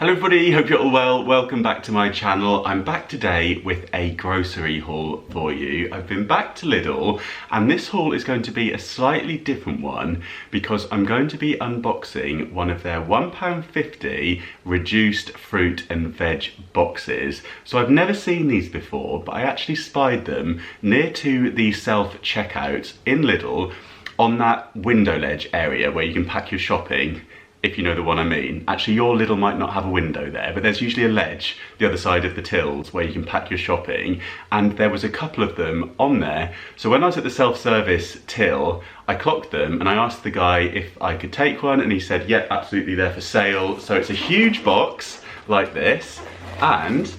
Hello everybody, hope you're all well. Welcome back to my channel. I'm back today with a grocery haul for you. I've been back to Lidl and this haul is going to be a slightly different one because I'm going to be unboxing one of their £1.50 reduced fruit and veg boxes. So I've never seen these before, but I actually spied them near to the self-checkout in Lidl on that window ledge area where you can pack your shopping. If you know the one I mean. Actually, your Lidl might not have a window there, but there's usually a ledge the other side of the tills where you can pack your shopping, and there was a couple of them on there. So when I was at the self-service till, I clocked them and I asked the guy if I could take one, and he said, yeah, absolutely, they're for sale. So it's a huge box like this, and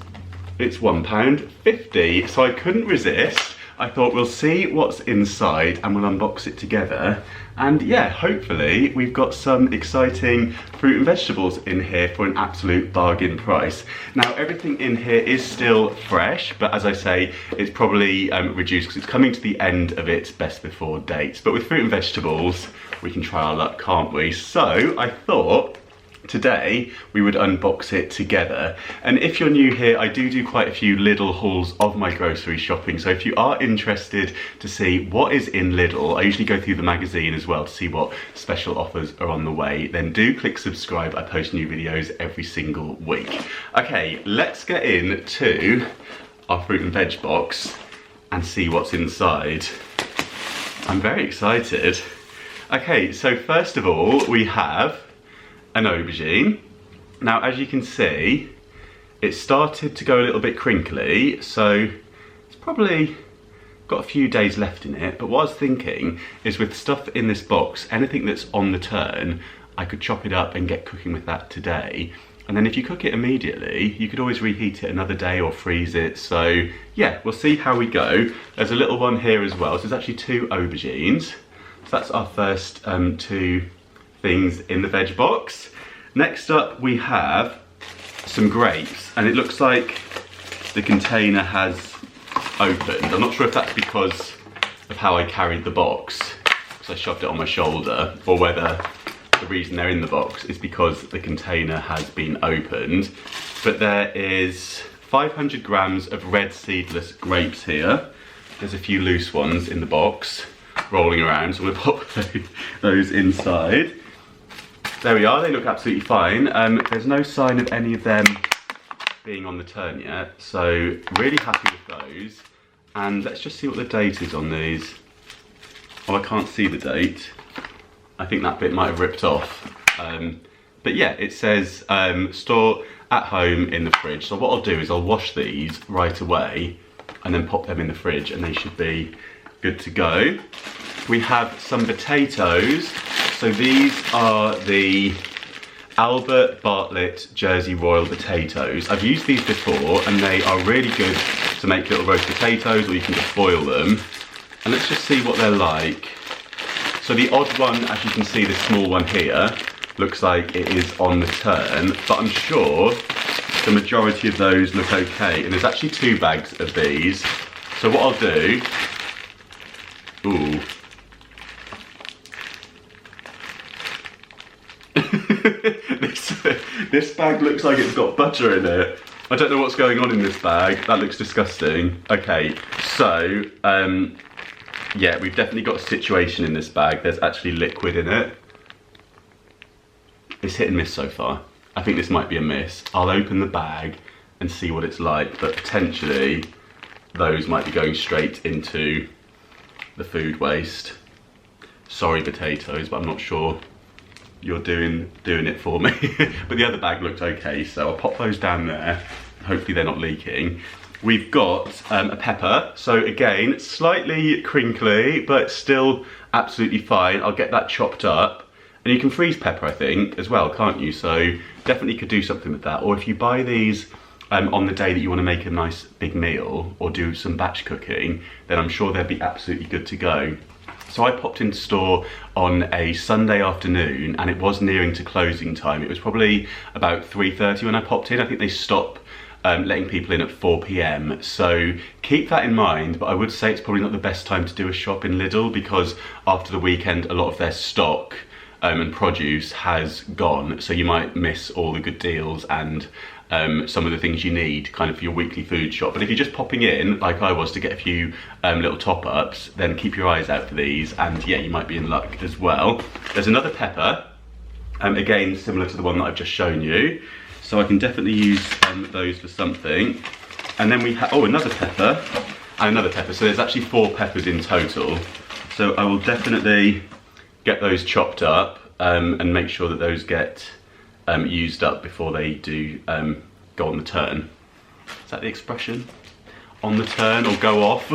it's £1.50, so I couldn't resist. I thought we'll see what's inside and we'll unbox it together. And yeah, hopefully we've got some exciting fruit and vegetables in here for an absolute bargain price. Now everything in here is still fresh, but as I say, it's probably reduced because it's coming to the end of its best before date. But with fruit and vegetables, we can try our luck, can't we? So I thought today we would unbox it together. And if you're new here, I do quite a few Lidl hauls of my grocery shopping, so if you are interested to see what is in Lidl, I usually go through the magazine as well to see what special offers are on the way, then do click subscribe. I post new videos every single week. Okay, let's get into our fruit and veg box and see what's inside. I'm very excited. Okay, so first of all we have an aubergine. Now as you can see, it started to go a little bit crinkly, so it's probably got a few days left in it. But what I was thinking is, with stuff in this box, anything that's on the turn, I could chop it up and get cooking with that today. And then if you cook it immediately, you could always reheat it another day or freeze it. So yeah, we'll see how we go. There's a little one here as well, so there's actually two aubergines. So that's our first two things in the veg box. Next up we have some grapes, and it looks like the container has opened. I'm not sure if that's because of how I carried the box, because I shoved it on my shoulder, or whether the reason they're in the box is because the container has been opened. But there is 500 grams of red seedless grapes here. There's a few loose ones in the box rolling around, so we'll pop those inside. There we are, they look absolutely fine. There's no sign of any of them being on the turn yet, so really happy with those. And let's just see what the date is on these. Oh, I can't see the date. I think that bit might have ripped off. But yeah, it says store at home in the fridge. So what I'll do is I'll wash these right away and then pop them in the fridge, and they should be good to go. We have some potatoes. So these are the Albert Bartlett Jersey Royal potatoes. I've used these before and they are really good to make little roast potatoes, or you can just boil them. And let's just see what they're like. So the odd one, as you can see, the small one here, looks like it is on the turn, but I'm sure the majority of those look okay. And there's actually 2 bags of these. So what I'll do, ooh. This bag looks like it's got butter in it. I don't know what's going on in this bag. That looks disgusting. Okay, so yeah, we've definitely got a situation in this bag. There's actually liquid in it. It's hit and miss so far. I think this might be a miss. I'll open the bag and see what it's like, but potentially those might be going straight into the food waste. Sorry potatoes, but I'm not sure you're doing it for me. But the other bag looked okay, so I'll pop those down there. Hopefully they're not leaking. We've got a pepper. So again, slightly crinkly, but still absolutely fine. I'll get that chopped up. And you can freeze pepper, I think, as well, can't you? So definitely could do something with that. Or if you buy these on the day that you want to make a nice big meal or do some batch cooking, then I'm sure they'd be absolutely good to go. So I popped into store on a Sunday afternoon and it was nearing to closing time. It was probably about 3:30 when I popped in. I think they stop letting people in at 4 PM. So keep that in mind, but I would say it's probably not the best time to do a shop in Lidl, because after the weekend a lot of their stock and produce has gone, so you might miss all the good deals and some of the things you need kind of for your weekly food shop. But if you're just popping in, like I was, to get a few little top-ups, then keep your eyes out for these, and yeah, you might be in luck as well. There's another pepper, again, similar to the one that I've just shown you, so I can definitely use those for something. And then we have, oh, another pepper, and another pepper, so there's actually 4 peppers in total. So I will definitely get those chopped up and make sure that those get used up before they do go on the turn. Is that the expression? On the turn or go off?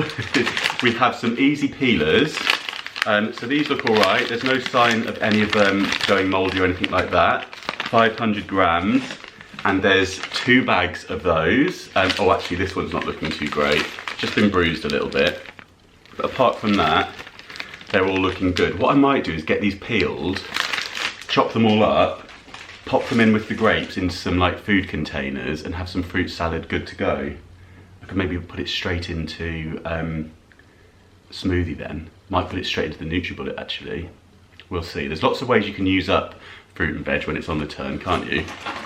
We have some easy peelers. So these look all right. There's no sign of any of them going mouldy or anything like that. 500 grams. And there's 2 bags of those. Oh, actually, this one's not looking too great. Just been bruised a little bit. But apart from that, they're all looking good. What I might do is get these peeled, chop them all up, pop them in with the grapes into some like food containers and have some fruit salad good to go. I could maybe put it straight into smoothie then. Might put it straight into the NutriBullet actually. We'll see. There's lots of ways you can use up fruit and veg when it's on the turn, can't you?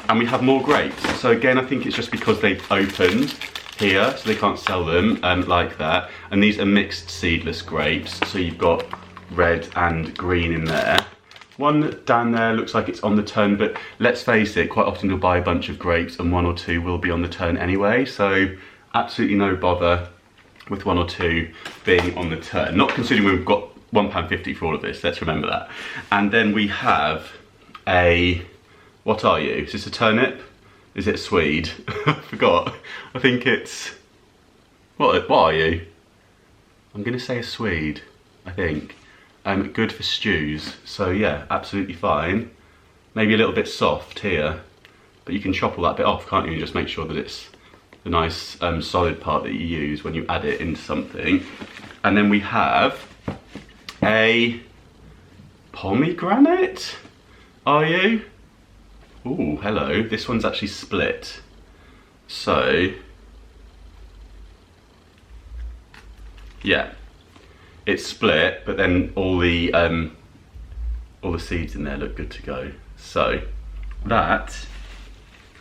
And we have more grapes. So again, I think it's just because they've opened here, so they can't sell them like that. And these are mixed seedless grapes, so you've got red and green in there. One down there looks like it's on the turn, but let's face it, quite often you'll buy a bunch of grapes and 1 or 2 will be on the turn anyway, so absolutely no bother with 1 or 2 being on the turn. Not considering we've got £1.50 for all of this, let's remember that. And then we have a, what are you? Is this a turnip? Is it a Swede? I forgot. I think it's, what are you? I'm gonna say a Swede, I think. Good for stews, so yeah, absolutely fine. Maybe a little bit soft here, but you can chop all that bit off, can't you? And just make sure that it's the nice solid part that you use when you add it into something. And then we have a pomegranate, are you? Ooh, hello. This one's actually split. So, yeah, it's split, but then all the seeds in there look good to go. So that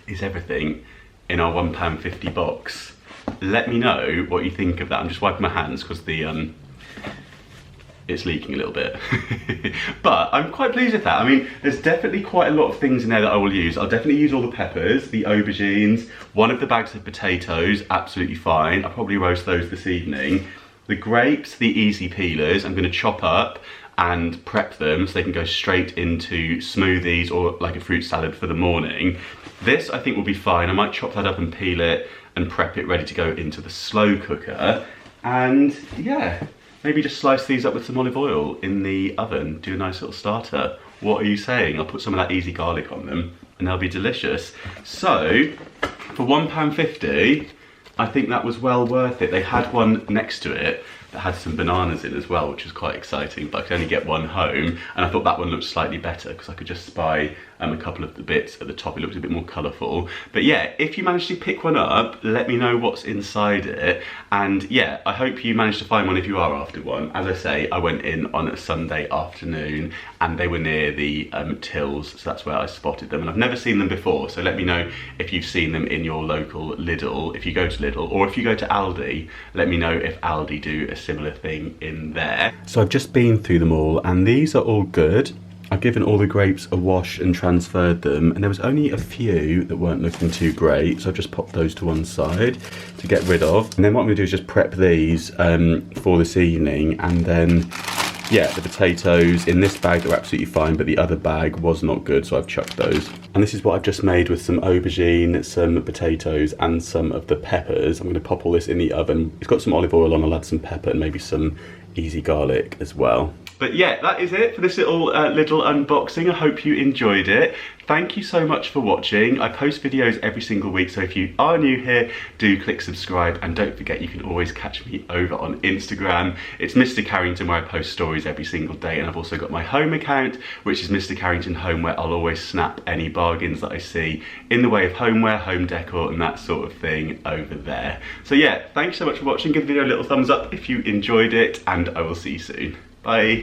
is everything in our £1.50 box. Let me know what you think of that. I'm just wiping my hands because the it's leaking a little bit. But I'm quite pleased with that. I mean, there's definitely quite a lot of things in there that I will use. I'll definitely use all the peppers, the aubergines, one of the bags of potatoes, absolutely fine. I'll probably roast those this evening. The grapes, the easy peelers, I'm going to chop up and prep them so they can go straight into smoothies or like a fruit salad for the morning. This I think will be fine. I might chop that up and peel it and prep it ready to go into the slow cooker. And yeah, maybe just slice these up with some olive oil in the oven, do a nice little starter. What are you saying? I'll put some of that easy garlic on them and they'll be delicious. So for £1.50, I think that was well worth it. They had one next to it that had some bananas in as well, which was quite exciting, but I could only get one home, and I thought that one looked slightly better because I could just spy a couple of the bits at the top. It looked a bit more colourful. But yeah, if you manage to pick one up, let me know what's inside it. And yeah, I hope you managed to find one if you are after one. As I say, I went in on a Sunday afternoon and they were near the tills, so that's where I spotted them. And I've never seen them before, so let me know if you've seen them in your local Lidl, if you go to Lidl, or if you go to Aldi, let me know if Aldi do a similar thing in there. So I've just been through them all and these are all good. I've given all the grapes a wash and transferred them, and there was only a few that weren't looking too great, so I've just popped those to one side to get rid of. And then what I'm going to do is just prep these for this evening, and then yeah, the potatoes in this bag are absolutely fine, but the other bag was not good, so I've chucked those. And this is what I've just made with some aubergine, some potatoes, and some of the peppers. I'm going to pop all this in the oven. It's got some olive oil on, I'll add some pepper and maybe some easy garlic as well. But yeah, that is it for this little Lidl unboxing. I hope you enjoyed it. Thank you so much for watching. I post videos every single week, so if you are new here, do click subscribe, and don't forget you can always catch me over on Instagram. It's Mr. Carrington, where I post stories every single day, and I've also got my home account, which is Mr. Carrington Home, where I'll always snap any bargains that I see in the way of homeware, home decor, and that sort of thing over there. So yeah, thanks so much for watching. Give the video a little thumbs up if you enjoyed it, and I will see you soon. Bye.